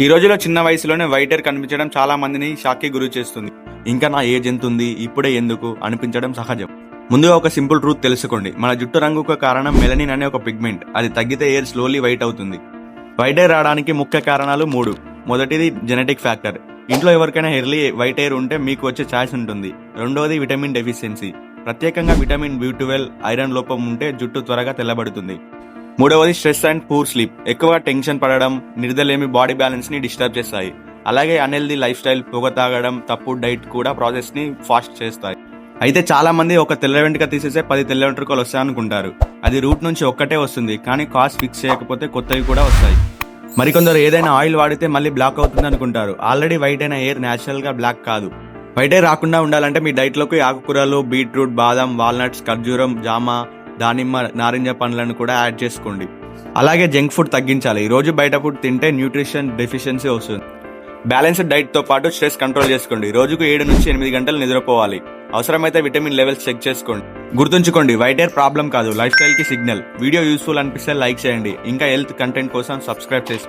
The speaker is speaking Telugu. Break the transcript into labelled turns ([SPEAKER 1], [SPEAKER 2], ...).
[SPEAKER 1] ఈ రోజులో చిన్న వయసులోనే వైట్ హెయిర్ కనిపించడం చాలా మందిని షాక్కి గురి చేస్తుంది. ఇంకా నా ఏజ్ ఎంత ఉంది, ఇప్పుడే ఎందుకు అనిపించడం సహజం. ముందుగా ఒక సింపుల్ ట్రూత్ తెలుసుకోండి. మన జుట్టు రంగుకు కారణం మెలనిన్ అనే ఒక పిగ్మెంట్. అది తగ్గితే హెయిర్ స్లోలీ వైట్ అవుతుంది. వైట్ హెయిర్ రావడానికి ముఖ్య కారణాలు 3. మొదటిది జెనెటిక్ ఫ్యాక్టర్. ఇంట్లో ఎవరికైనా ఎర్లీ వైట్ హెయిర్ ఉంటే మీకు వచ్చే ఛాయిస్ ఉంటుంది. రెండవది విటమిన్ డెఫిషియన్సీ. ప్రత్యేకంగా విటమిన్ B12, ఐరన్ లోపం ఉంటే జుట్టు త్వరగా తెల్లబడుతుంది. మూడవది స్ట్రెస్ అండ్ పూర్ స్లీప్. ఎక్కువగా టెన్షన్ పడడం, నిద్రలేమి బాడీ బ్యాలెన్స్ ని డిస్టర్బ్ చేస్తాయి. అలాగే అన్హెల్దీ లైఫ్ స్టైల్, పొగ తాగడం, తప్పుడు డైట్ కూడా ప్రాసెస్ ని ఫాస్ట్ చేస్తాయి. అయితే చాలా మంది ఒక తెల్ల వెంట్రుక తీసేసే 10 తెల్ల వెంట్రుకలు వస్తాయనుకుంటారు. అది రూట్ నుంచి ఒక్కటే వస్తుంది, కానీ కాస్ ఫిక్స్ చేయకపోతే కొత్తవి కూడా వస్తాయి. మరికొందరు ఏదైనా ఆయిల్ వాడితే మళ్ళీ బ్లాక్ అవుతుంది అనుకుంటారు. ఆల్రెడీ వైట్ అయిన హెయిర్ న్యాచురల్ గా బ్లాక్ కాదు. వైట్ హెయిర్ రాకుండా ఉండాలంటే మీ డైట్ లోకి ఆకుకూరలు, బీట్రూట్, బాదం, వాల్నట్స్, ఖర్జూరం, జామ, దానిమ్మ, నారింజ పండ్లను కూడా యాడ్ చేసుకోండి. అలాగే జంక్ ఫుడ్ తగ్గించాలి. రోజు బయట ఫుడ్ తింటే న్యూట్రిషన్ డెఫిషియన్సీ వస్తుంది. బ్యాలెన్స్డ్ డైట్ తో పాటు స్ట్రెస్ కంట్రోల్ చేసుకోండి. రోజుకు 7 నుంచి 8 గంటలు నిద్రపోవాలి. అవసరమైతే విటమిన్ లెవెల్స్ చెక్ చేసుకోండి. గుర్తుంచుకోండి, వైట్ హెయిర్ ప్రాబ్లం కాదు, లైఫ్ స్టైల్ కి సిగ్నల్. వీడియో యూస్ఫుల్ అనిపిస్తే లైక్ చేయండి. ఇంకా హెల్త్ కంటెంట్ కోసం సబ్స్క్రైబ్ చేసుకోండి.